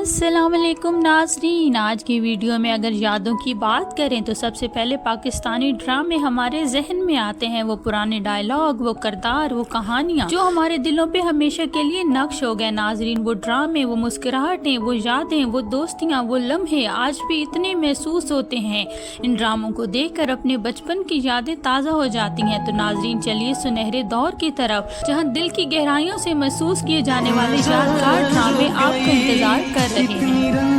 अस्सलाम वालेकुम नाज़रीन। आज की वीडियो में अगर यादों की बात करें तो सबसे पहले पाकिस्तानी ड्रामे हमारे जहन में आते हैं। वो पुराने डायलॉग, वो किरदार, वो कहानियाँ जो हमारे दिलों पे हमेशा के लिए नक्श हो गए नाज़रीन। वो ड्रामे, वो मुस्कुराहटें, वो यादें, वो दोस्तियाँ, वो लम्हे आज भी इतने महसूस होते हैं। इन ड्रामों को देखकर अपने बचपन की यादें ताज़ा हो जाती हैं। तो नाज़रीन चलिए सुनहरे दौर की तरफ, जहाँ दिल की गहराइयों से महसूस किए जाने वाले यादगार ड्रामे आपका इंतजार कर रहे हैं।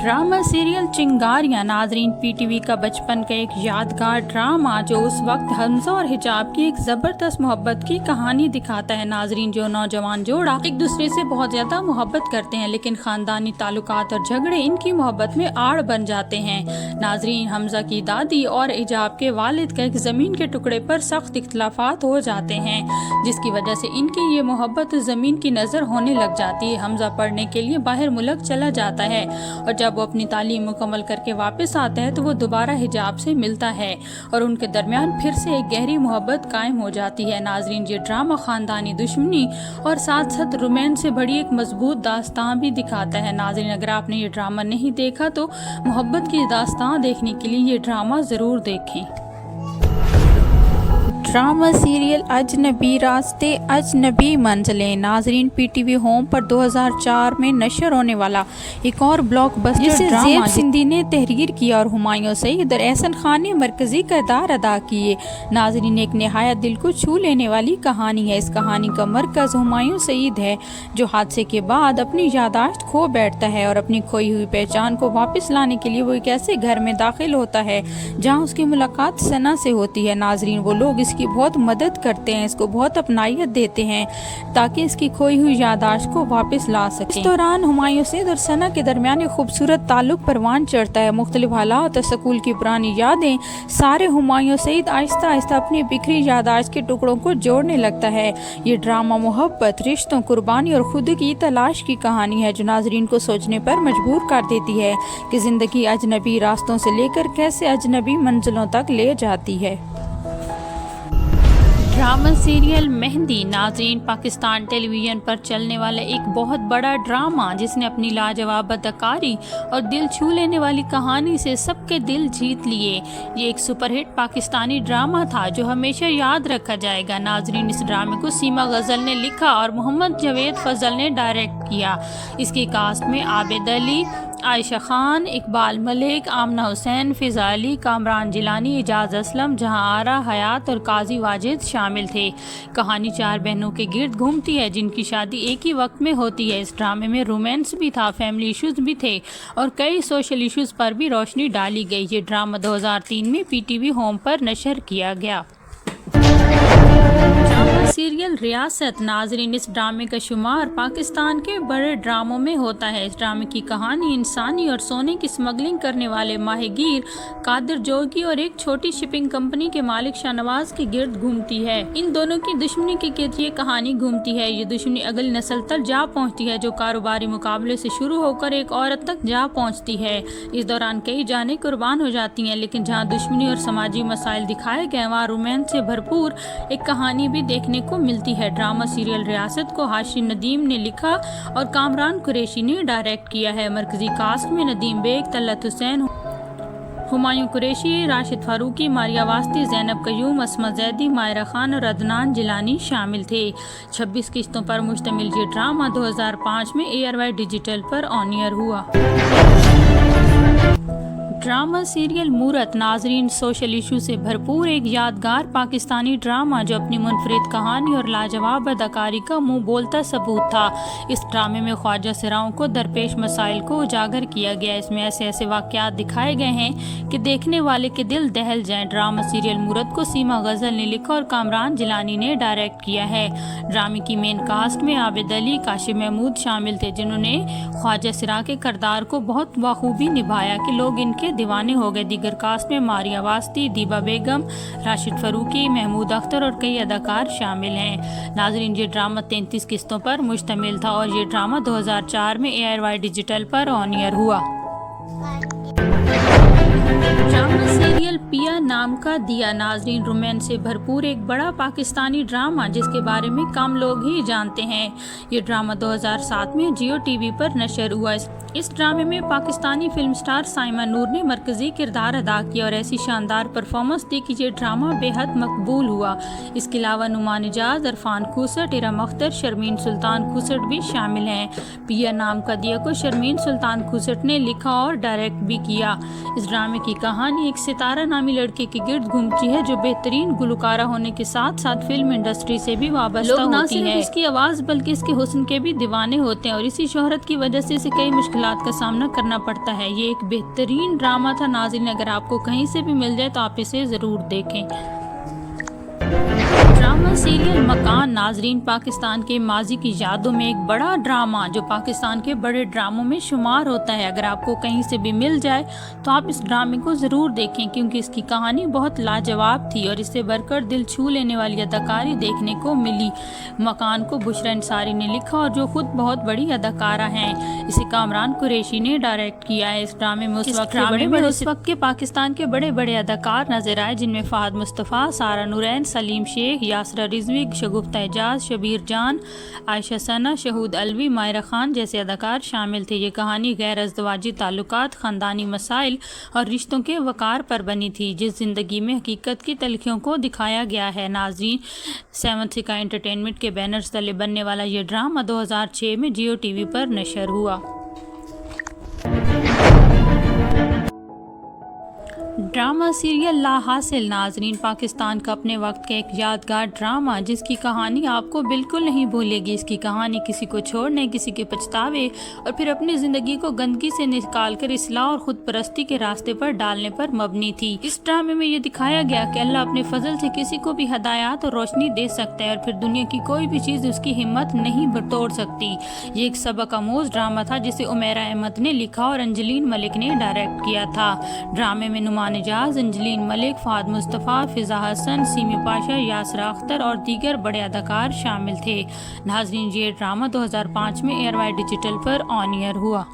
ड्रामा सीरियल चिंगारियाँ नाज़रीन पीटीवी का बचपन का एक यादगार ड्रामा जो उस वक्त हमजा और हिजाब की एक ज़बरदस्त मोहब्बत की कहानी दिखाता है। नाज़रीन जो नौजवान जोड़ा एक दूसरे से बहुत ज़्यादा मोहब्बत करते हैं, लेकिन ख़ानदानी ताल्लुकात और झगड़े इनकी मोहब्बत में आड़ बन जाते हैं। नाज़रीन हमजा की दादी और हिजाब के वालिद का एक ज़मीन के टुकड़े पर सख्त इख्तलाफात हो जाते हैं, जिसकी वजह से इनकी ये मोहब्बत ज़मीन की नज़र होने लग जाती है। हमजा पढ़ने के लिए बाहर मुल्क चला जाता है और जब वो अपनी तालीम मुकम्मल करके वापस आता है तो वो दोबारा हिजाब से मिलता है और उनके दरमियान फिर से एक गहरी मोहब्बत कायम हो जाती है। नाज़रीन ये ड्रामा ख़ानदानी दुश्मनी और साथ साथ रोमांस से बड़ी एक मजबूत दास्तान भी दिखाता है। नाज़रीन अगर आपने ये ड्रामा नहीं देखा तो मोहब्बत की दास्तान देखने के लिए ये ड्रामा ज़रूर देखें। ड्रामा सीरियल अजनबी रास्ते अजनबी मंजिलें नाज़रीन पीटीवी होम पर 2004 में नशर होने वाला एक और ब्लॉकबस्टर ड्रामा सिंधी ने तहरीर किया और हुमायूं सईद और एहसन खान ने मरकजी किरदार अदा किए। नाज़रीन एक नहायत दिल को छू लेने वाली कहानी है। इस कहानी का मरकज़ हुमायूं सईद है, जो हादसे के बाद अपनी यादाश्त खो बैठता है और अपनी खोई हुई पहचान को वापस लाने के लिए वो एक ऐसे घर में दाखिल होता है जहाँ उसकी मुलाकात सना से होती है। नाज़रीन वो लोग इसकी बहुत मदद करते हैं, इसको बहुत अपनाइयत देते हैं ताकि इसकी खोई हुई यादाश्त को वापस ला सकें। इस दौरान हुमायूं सईद और सना के दरमियान एक खूबसूरत ताल्लुक परवान चढ़ता है। मुख्तलिफ हालात और स्कूल की पुरानी यादें सारे हुमायूं सईद आहिस्ता आहिस्ता अपनी बिखरी यादाश्त के टुकड़ों को जोड़ने लगता है। ये ड्रामा मोहब्बत, रिश्तों, कुर्बानी और खुद की तलाश की कहानी है जो नाजरीन को सोचने पर मजबूर कर देती है कि जिंदगी अजनबी रास्तों से लेकर कैसे अजनबी मंजिलों तक ले जाती है। ड्रामा सीरियल मेहंदी नाज़रीन पाकिस्तान टेलीविज़न पर चलने वाला एक बहुत बड़ा ड्रामा जिसने अपनी लाजवाब अदाकारी और दिल छू लेने वाली कहानी से सबके दिल जीत लिए। ये एक सुपरहिट पाकिस्तानी ड्रामा था जो हमेशा याद रखा जाएगा। नाज़रीन इस ड्रामे को सीमा गज़ल ने लिखा और मोहम्मद जावेद फजल ने डायरेक्ट किया। इसकी कास्ट में आबिद अली, आयशा खान, इकबाल मलिक, आमना हुसैन, फिज़ा अली, कामरान जिलानी, एजाज असलम, जहां आरा, हयात और काजी वाजिद शामिल थे। कहानी 4 बहनों के गिर्द घूमती है जिनकी शादी एक ही वक्त में होती है। इस ड्रामे में रोमांस भी था, फैमिली इश्यूज भी थे और कई सोशल इश्यूज पर भी रोशनी डाली गई। ये ड्रामा 2003 में पीटीवी होम पर नशर किया गया। ड्रामा सीरियल रियासत नाज़रीन इस ड्रामे का शुमार पाकिस्तान के बड़े ड्रामों में होता है। इस ड्रामे की कहानी इंसानी और सोने की स्मगलिंग करने वाले माहिगीर कादिर जोगी और एक छोटी शिपिंग कंपनी के मालिक शाहनवाज के गिर्द घूमती है। इन दोनों की दुश्मनी के गिर्द ये कहानी घूमती है। ये दुश्मनी अगली नस्ल तक जा पहुंचती है जो कारोबारी मुकाबले से शुरू होकर एक औरत तक जा पहुंचती है। इस दौरान कई जानें कुर्बान हो जाती हैं, लेकिन जहाँ दुश्मनी और समाजी मसाइल दिखाए गए वहाँ रोमांस से भरपूर एक कहानी भी देखने को मिलती है। ड्रामा सीरियल रियासत को हाशिम नदीम ने लिखा और कामरान कुरैशी ने डायरेक्ट किया है। मरकजी कास्ट में नदीम बेग, तलत हुसैन, हुमायूं कुरैशी, राशिद फारूकी, मारिया वास्ती, जैनब कयूम, असमा जैदी, मायरा खान और अदनान जिलानी शामिल थे। 26 किस्तों पर मुश्तमिल ये ड्रामा 2005 में ARY डिजिटल पर ऑन एयर हुआ। ड्रामा सीरियल मूरत नाज़रीन सोशल इशू से भरपूर एक यादगार पाकिस्तानी ड्रामा जो अपनी मुनफरिद कहानी और लाजवाब अदाकारी का मुंह बोलता सबूत था। इस ड्रामे में ख्वाजा सिराओं को दरपेश मसाइल को उजागर किया गया। इसमें ऐसे ऐसे वाक़यात दिखाए गए हैं कि देखने वाले के दिल दहल जाएं। ड्रामा सीरियल मूरत को सीमा गज़ल ने लिखा और कामरान जिलानी ने डायरेक्ट किया है। ड्रामे की मेन कास्ट में आबिद अली, काशिफ महमूद शामिल थे जिन्होंने ख्वाजा सिरा के किरदार को बहुत बखूबी निभाया कि लोग इनके दीवाने हो गए। दीगर कास्ट में मारिया वास्ती, दीबा बेगम, राशिद फारूकी, महमूद अख्तर और कई अदाकार शामिल हैं। नाज़रीन ये ड्रामा 33 किस्तों पर मुश्तमिल था और ये ड्रामा 2004 में ARY डिजिटल पर ऑन एयर हुआ। ड्रामा सीरियल पिया नाम का दिया नाजरीन रोमांस से भरपूर एक बड़ा पाकिस्तानी ड्रामा जिसके बारे में कम लोग ही जानते हैं। ये ड्रामा 2007 में जियो टीवी पर नशर हुआ। इस ड्रामे में पाकिस्तानी फिल्म स्टार साइमा नूर ने मरकजी किरदार अदा किया और ऐसी शानदार परफॉर्मेंस दी कि ये ड्रामा बेहद मकबूल हुआ। इसके अलावा नुमान इजाज, इरफान खूसट, इरम अख्तर, शर्मीन सुल्तान खूसट भी शामिल हैं। पिया नाम का दिया को शर्मीन सुल्तान खूसट ने लिखा और डायरेक्ट भी किया। इस ड्रामे की कहानी एक सितारा नामी लड़के के गिर्द घूमती है जो बेहतरीन गुलकारा होने के साथ साथ फिल्म इंडस्ट्री से भी वाबस्ता होती है। इसकी आवाज़ बल्कि इसके हुस्न के भी दीवाने होते हैं और इसी शोहरत की वजह से इसे कई मुश्किलात का सामना करना पड़ता है। ये एक बेहतरीन ड्रामा था नाज़रीन, अगर आपको कहीं से भी मिल जाए तो आप इसे ज़रूर देखें। ड्रामा सीरियल मकान नाजरीन पाकिस्तान के माजी की यादों में एक बड़ा ड्रामा जो पाकिस्तान के बड़े ड्रामों में शुमार होता है। अगर आपको कहीं से भी मिल जाए तो आप इस ड्रामे को ज़रूर देखें क्योंकि इसकी कहानी बहुत लाजवाब थी और इससे बढ़कर दिल छू लेने वाली अदाकारी देखने को मिली। मकान को बुशरा अंसारी ने लिखा और जो खुद बहुत बड़ी अदाकारा हैं। इसे कामरान कुरैशी ने डायरेक्ट किया है। इस ड्रामे में उस वक्त के पाकिस्तान के बड़े बड़े अदाकार नजर आए जिनमें फ़हद मुस्तफ़ा, सारा नूरैन, सलीम शेख, यासरा रिजवी, शगुफ्ता एजाज, शबीर जान, आयशा सना, शहूद अलवी, मायरा खान जैसे अदाकार शामिल थे। ये कहानी गैर अज़दवाजी ताल्लुकात, ख़ानदानी मसाइल और रिश्तों के वक़ार पर बनी थी जिस ज़िंदगी में हकीकत की तलखियों को दिखाया गया है। नाज़रीन 7 स्काई एंटरटेनमेंट के बैनर्स तले बनने वाला ये ड्रामा 2006 में जियो टीवी पर नशर हुआ। ड्रामा सीरियल ला हासिल नाजरीन पाकिस्तान का अपने वक्त का एक यादगार ड्रामा जिसकी कहानी आपको बिल्कुल नहीं भूलेगी। इसकी कहानी किसी को छोड़ने, किसी के पछतावे और फिर अपनी ज़िंदगी को गंदगी से निकाल कर इस्लाह और खुद परस्ती के रास्ते पर डालने पर मबनी थी। इस ड्रामे में ये दिखाया गया कि अल्लाह अपने फजल से किसी को भी हदायत और रोशनी दे सकता है और फिर दुनिया की कोई भी चीज़ उसकी हिम्मत नहीं तोड़ सकती। ये एक सबक आमोज ड्रामा था जिसे उमेरा अहमद ने लिखा और अंजलीन मलिक ने डायरेक्ट किया था। ड्रामे में नुमान इजाज, अंजलीन मलिक, फ़हद मुस्तफ़ा, फ़िज़ा हसन, सीमी पाशा, यासरा अख्तर और दीगर बड़े अदाकार शामिल थे। नाज़रीन ये ड्रामा 2005 में एयरवाई डिजिटल पर ऑन एयर हुआ।